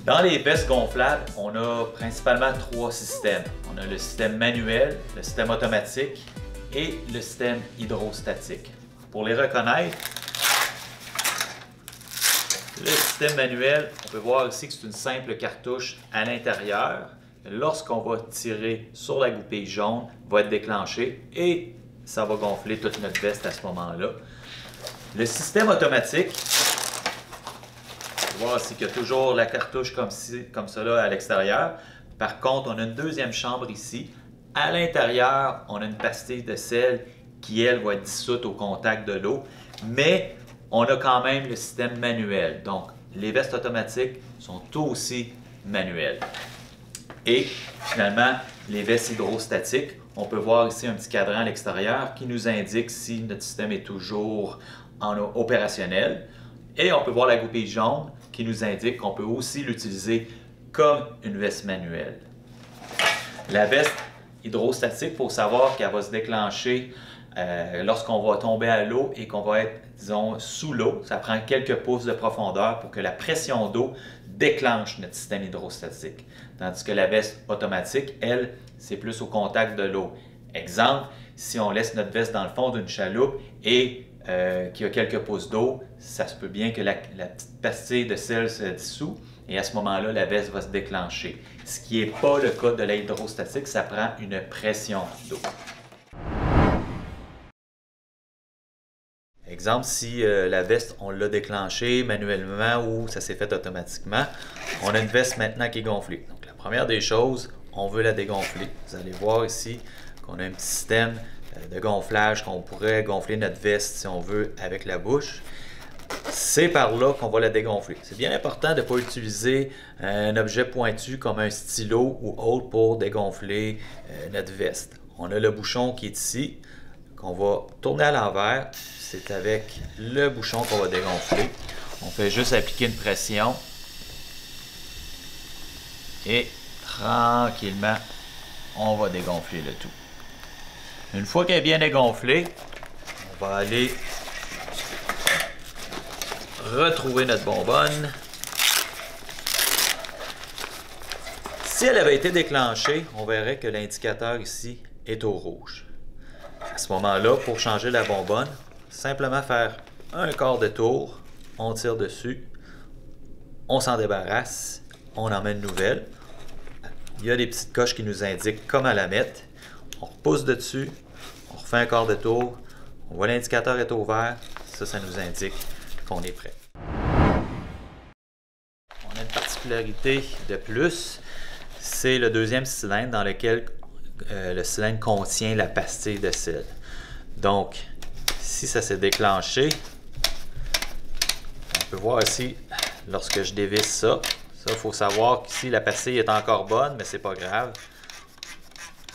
Dans les vestes gonflables, on a principalement trois systèmes. On a le système manuel, le système automatique et le système hydrostatique. Pour les reconnaître, le système manuel, on peut voir ici que c'est une simple cartouche à l'intérieur. Lorsqu'on va tirer sur la goupille jaune, va être déclenché et ça va gonfler toute notre veste à ce moment-là. Le système automatique, on va voir ici qu'il y a toujours la cartouche comme cela à l'extérieur. Par contre, on a une deuxième chambre ici. À l'intérieur, on a une pastille de sel qui, elle, va être dissoute au contact de l'eau. Mais on a quand même le système manuel. Donc, les vestes automatiques sont aussi manuelles. Et finalement, les vestes hydrostatiques, on peut voir ici un petit cadran à l'extérieur qui nous indique si notre système est toujours opérationnel. Et on peut voir la goupille jaune qui nous indique qu'on peut aussi l'utiliser comme une veste manuelle. La veste hydrostatique, il faut savoir qu'elle va se déclencher lorsqu'on va tomber à l'eau et qu'on va être, disons, sous l'eau. Ça prend quelques pouces de profondeur pour que la pression d'eau déclenche notre système hydrostatique. Tandis que la veste automatique, elle, c'est plus au contact de l'eau. Exemple, si on laisse notre veste dans le fond d'une chaloupe et qu'il y a quelques pouces d'eau, ça se peut bien que la petite pastille de sel se dissout et à ce moment-là, la veste va se déclencher. Ce qui n'est pas le cas de l'hydrostatique, ça prend une pression d'eau. Exemple, si la veste, on l'a déclenchée manuellement ou ça s'est fait automatiquement, on a une veste maintenant qui est gonflée. Donc, la première des choses, on veut la dégonfler. Vous allez voir ici qu'on a un petit système de gonflage, qu'on pourrait gonfler notre veste si on veut avec la bouche. C'est par là qu'on va la dégonfler. C'est bien important de ne pas utiliser un objet pointu comme un stylo ou autre pour dégonfler notre veste. On a le bouchon qui est ici, qu'on va tourner à l'envers. C'est avec le bouchon qu'on va dégonfler. On fait juste appliquer une pression. Et tranquillement, on va dégonfler le tout. Une fois qu'elle est bien dégonflée, on va aller retrouver notre bonbonne. Si elle avait été déclenchée, on verrait que l'indicateur ici est au rouge. À ce moment-là, pour changer la bonbonne, simplement faire un quart de tour, on tire dessus, on s'en débarrasse, on en met une nouvelle. Il y a des petites coches qui nous indiquent comment la mettre. On repousse dessus, on refait un quart de tour, on voit l'indicateur est ouvert, ça nous indique qu'on est prêt. On a une particularité de plus, c'est le deuxième cylindre dans lequel le cylindre contient la pastille de sel. Donc, si ça s'est déclenché, on peut voir ici, lorsque je dévisse ça, il faut savoir qu'ici la pastille est encore bonne, mais c'est pas grave.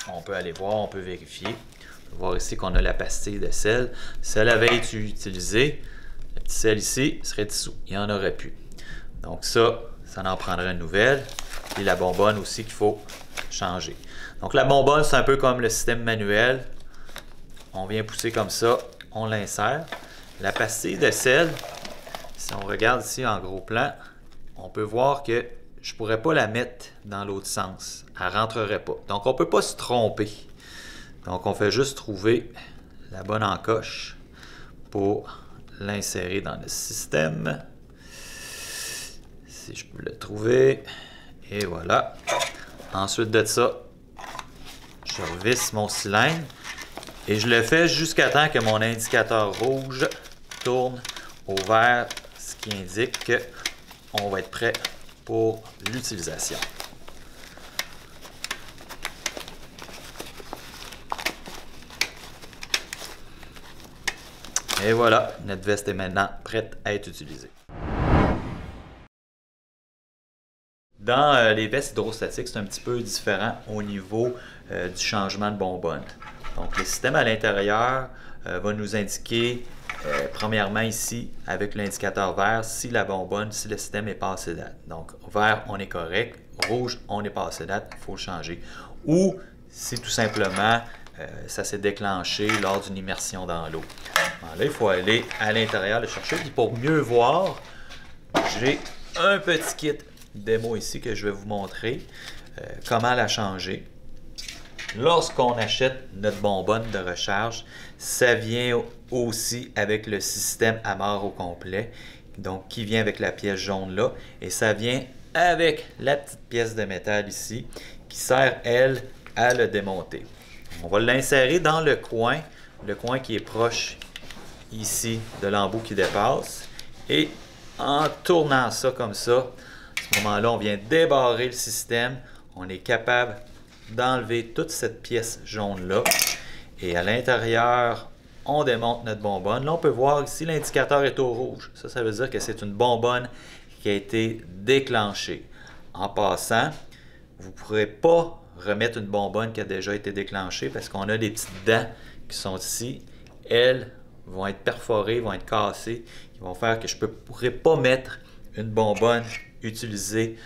On peut aller voir, on peut vérifier. On peut voir ici qu'on a la pastille de sel. Si elle avait été utilisée, le petit sel ici serait dissous. Il n'y en aurait plus. Donc ça en prendrait une nouvelle. Et la bonbonne aussi qu'il faut changer. Donc la bonbonne, c'est un peu comme le système manuel. On vient pousser comme ça, on l'insère. La pastille de sel, si on regarde ici en gros plan, on peut voir que je ne pourrais pas la mettre dans l'autre sens. Elle ne rentrerait pas. Donc on ne peut pas se tromper. Donc on fait juste trouver la bonne encoche pour l'insérer dans le système. Si je peux le trouver. Et voilà. Ensuite de ça, je revisse mon cylindre et je le fais jusqu'à temps que mon indicateur rouge tourne au vert, ce qui indique qu'on va être prêt pour l'utilisation. Et voilà, notre veste est maintenant prête à être utilisée. Dans les vestes hydrostatiques, c'est un petit peu différent au niveau du changement de bonbonne. Donc, le système à l'intérieur va nous indiquer, premièrement ici, avec l'indicateur vert, si la bonbonne, si le système est passé date. Donc, vert, on est correct. Rouge, on est passé date, il faut le changer. Ou si tout simplement, ça s'est déclenché lors d'une immersion dans l'eau. Là, il faut aller à l'intérieur le chercher. Puis pour mieux voir, j'ai un petit kit démo ici que je vais vous montrer comment la changer. Lorsqu'on achète notre bonbonne de recharge, ça vient aussi avec le système Amarre au complet, donc qui vient avec la pièce jaune là, et ça vient avec la petite pièce de métal ici, qui sert, elle, à le démonter. On va l'insérer dans le coin qui est proche ici de l'embout qui dépasse, et en tournant ça comme ça, à ce moment-là, on vient débarrer le système, on est capable d'enlever toute cette pièce jaune-là. Et à l'intérieur, on démonte notre bonbonne. Là, on peut voir ici, l'indicateur est au rouge. Ça veut dire que c'est une bonbonne qui a été déclenchée. En passant, vous ne pourrez pas remettre une bonbonne qui a déjà été déclenchée parce qu'on a des petites dents qui sont ici. Elles vont être perforées, vont être cassées, qui vont faire que je ne pourrai pas mettre une bonbonne utilisée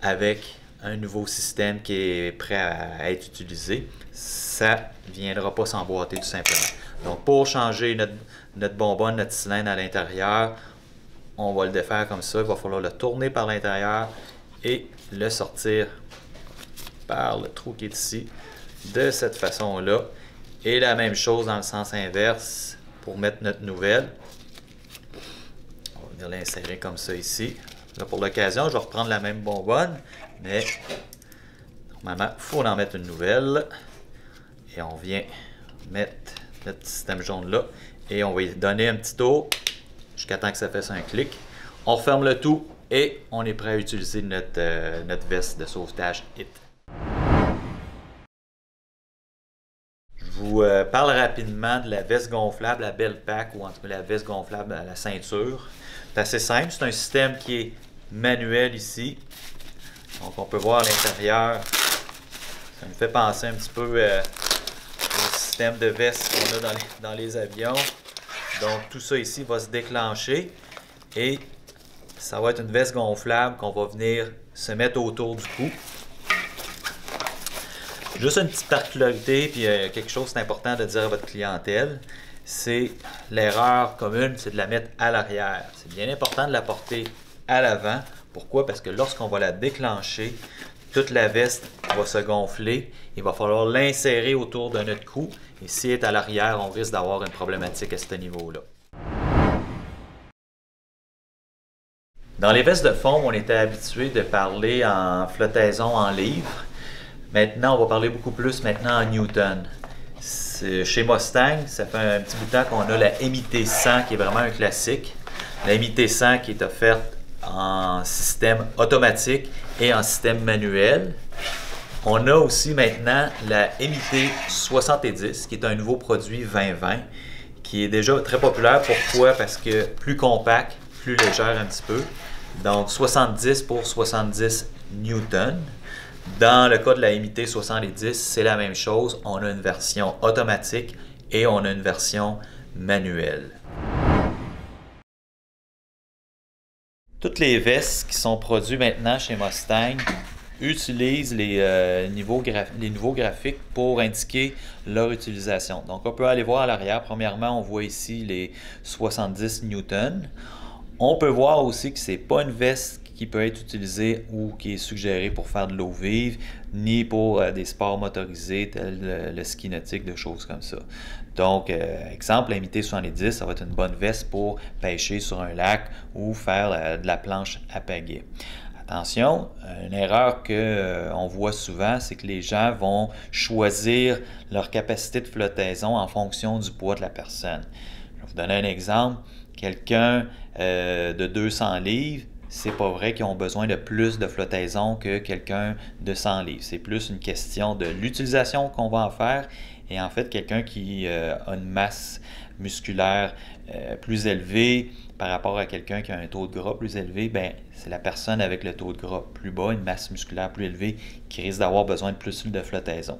avec un nouveau système qui est prêt à être utilisé. Ça ne viendra pas s'emboîter tout simplement. Donc pour changer notre bonbonne, notre cylindre à l'intérieur, on va le défaire comme ça. Il va falloir le tourner par l'intérieur et le sortir par le trou qui est ici de cette façon-là. Et la même chose dans le sens inverse pour mettre notre nouvelle. On va venir l'insérer comme ça ici. Là, pour l'occasion, je vais reprendre la même bonbonne, mais normalement, il faut en mettre une nouvelle. Et on vient mettre notre système jaune là. Et on va y donner un petit tour jusqu'à temps que ça fasse un clic. On referme le tout et on est prêt à utiliser notre veste de sauvetage HIT. Je vous parle rapidement de la veste gonflable à belle pack, ou en tout cas la veste gonflable à la ceinture. C'est assez simple, c'est un système qui est manuel ici. Donc on peut voir à l'intérieur, ça me fait penser un petit peu au système de veste qu'on a dans les avions. Donc tout ça ici va se déclencher et ça va être une veste gonflable qu'on va venir se mettre autour du cou. Juste une petite particularité, puis quelque chose d'important de dire à votre clientèle, c'est l'erreur commune, c'est de la mettre à l'arrière. C'est bien important de la porter à l'avant. Pourquoi? Parce que lorsqu'on va la déclencher, toute la veste va se gonfler. Il va falloir l'insérer autour de notre cou. Et si elle est à l'arrière, on risque d'avoir une problématique à ce niveau-là. Dans les vestes de foam, on était habitué de parler en flottaison en livres. Maintenant, on va parler beaucoup plus maintenant en newton. Chez Mustang, ça fait un petit bout de temps qu'on a la MIT 100 qui est vraiment un classique. La MIT 100 qui est offerte en système automatique et en système manuel. On a aussi maintenant la MIT 70 qui est un nouveau produit 2020 qui est déjà très populaire. Pourquoi? Parce que plus compact, plus légère un petit peu. Donc 70 pour 70 newtons. Dans le cas de la MIT 70, c'est la même chose. On a une version automatique et on a une version manuelle. Toutes les vestes qui sont produites maintenant chez Mustang utilisent les nouveaux graphiques pour indiquer leur utilisation. Donc on peut aller voir à l'arrière. Premièrement, on voit ici les 70 newtons. On peut voir aussi que ce n'est pas une veste qui peut être utilisée ou qui est suggérée pour faire de l'eau vive, ni pour des sports motorisés tels le ski nautique, des choses comme ça. Donc, exemple, la MIT 70, ça va être une bonne veste pour pêcher sur un lac ou faire de la planche à pagaie. Attention, une erreur qu'on voit souvent, c'est que les gens vont choisir leur capacité de flottaison en fonction du poids de la personne. Je vais vous donner un exemple. Quelqu'un de 200 livres, c'est pas vrai qu'ils ont besoin de plus de flottaison que quelqu'un de 100 livres. C'est plus une question de l'utilisation qu'on va en faire. Et en fait, quelqu'un qui a une masse musculaire plus élevée par rapport à quelqu'un qui a un taux de gras plus élevé, ben, c'est la personne avec le taux de gras plus bas, une masse musculaire plus élevée, qui risque d'avoir besoin de plus de flottaison.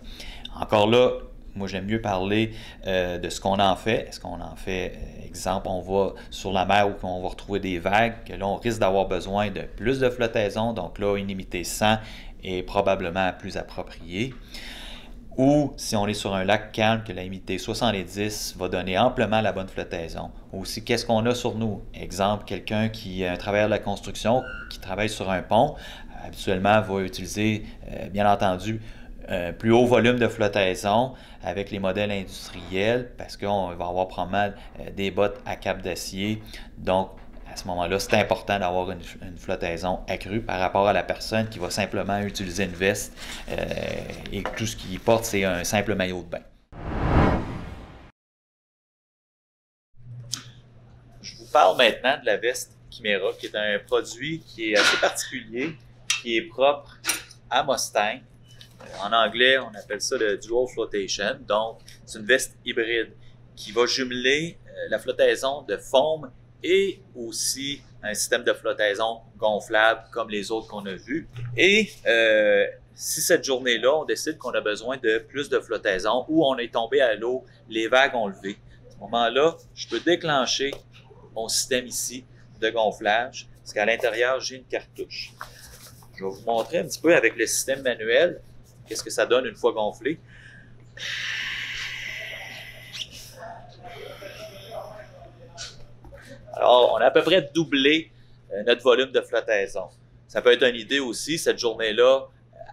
Encore là, moi, j'aime mieux parler de ce qu'on en fait. Est-ce qu'on en fait, exemple, on va sur la mer où on va retrouver des vagues, que là, on risque d'avoir besoin de plus de flottaison. Donc là, une MIT 100 est probablement plus appropriée. Ou si on est sur un lac calme, que la MIT 70 va donner amplement la bonne flottaison. Aussi, qu'est-ce qu'on a sur nous? Exemple, quelqu'un qui est un travailleur de la construction, qui travaille sur un pont, habituellement va utiliser, bien entendu, un plus haut volume de flottaison avec les modèles industriels parce qu'on va avoir probablement des bottes à cap d'acier. Donc, à ce moment-là, c'est important d'avoir une flottaison accrue par rapport à la personne qui va simplement utiliser une veste et tout ce qu'il porte, c'est un simple maillot de bain. Je vous parle maintenant de la veste Chimera, qui est un produit qui est assez particulier, qui est propre à Mustang. En anglais, on appelle ça le Dual Flotation. Donc, c'est une veste hybride qui va jumeler la flottaison de foam et aussi un système de flottaison gonflable comme les autres qu'on a vus. Et si cette journée-là, on décide qu'on a besoin de plus de flottaison ou on est tombé à l'eau, les vagues ont levé, à ce moment-là, je peux déclencher mon système ici de gonflage parce qu'à l'intérieur, j'ai une cartouche. Je vais vous montrer un petit peu avec le système manuel qu'est-ce que ça donne une fois gonflé. Alors, on a à peu près doublé notre volume de flottaison. Ça peut être une idée aussi, cette journée-là,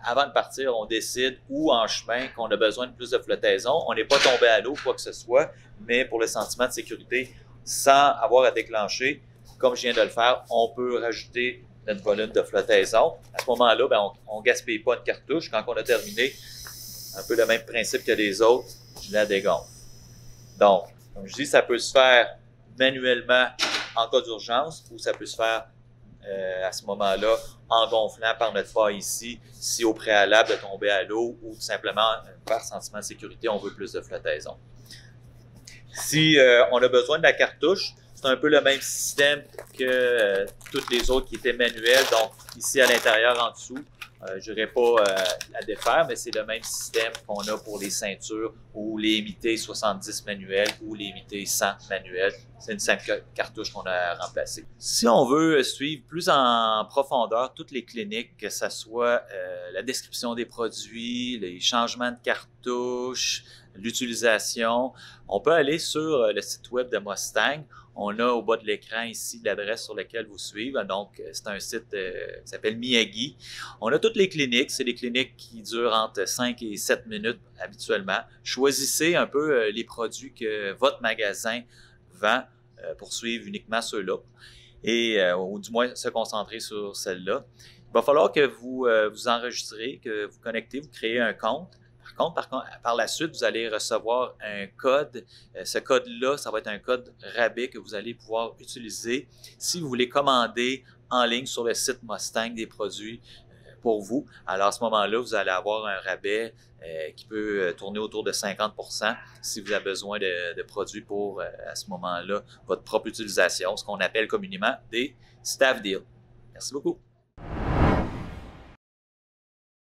avant de partir, on décide ou en chemin qu'on a besoin de plus de flottaison. On n'est pas tombé à l'eau, quoi que ce soit, mais pour le sentiment de sécurité, sans avoir à déclencher, comme je viens de le faire, on peut rajouter notre volume de flottaison. À ce moment-là, ben, on ne gaspille pas une cartouche. Quand on a terminé, un peu le même principe que les autres, je la dégonfle. Donc, comme je dis, ça peut se faire manuellement en cas d'urgence ou ça peut se faire à ce moment-là en gonflant par notre faille ici, si au préalable de tomber à l'eau ou tout simplement par sentiment de sécurité, on veut plus de flottaison. Si on a besoin de la cartouche, c'est un peu le même système que toutes les autres qui étaient manuelles. Donc, ici à l'intérieur, en dessous, je n'irai pas la défaire, mais c'est le même système qu'on a pour les ceintures ou les MT 70 manuels ou les MT 100 manuels. C'est une simple cartouche qu'on a remplacée. Si on veut suivre plus en profondeur toutes les cliniques, que ce soit la description des produits, les changements de cartouches, l'utilisation, on peut aller sur le site web de Mustang. On a au bas de l'écran ici l'adresse sur laquelle vous suivez. Donc, c'est un site qui s'appelle Miyagi. On a toutes les cliniques. C'est des cliniques qui durent entre 5 et 7 minutes habituellement. Choisissez un peu les produits que votre magasin vend pour suivre uniquement ceux-là. Et ou du moins se concentrer sur celle-là. Il va falloir que vous vous enregistrez, que vous connectez, vous créez un compte. Par contre, par la suite, vous allez recevoir un code. Ce code-là, ça va être un code rabais que vous allez pouvoir utiliser si vous voulez commander en ligne sur le site Mustang des produits pour vous. Alors, à ce moment-là, vous allez avoir un rabais qui peut tourner autour de 50% si vous avez besoin de produits pour, à ce moment-là, votre propre utilisation, ce qu'on appelle communément des staff deals. Merci beaucoup.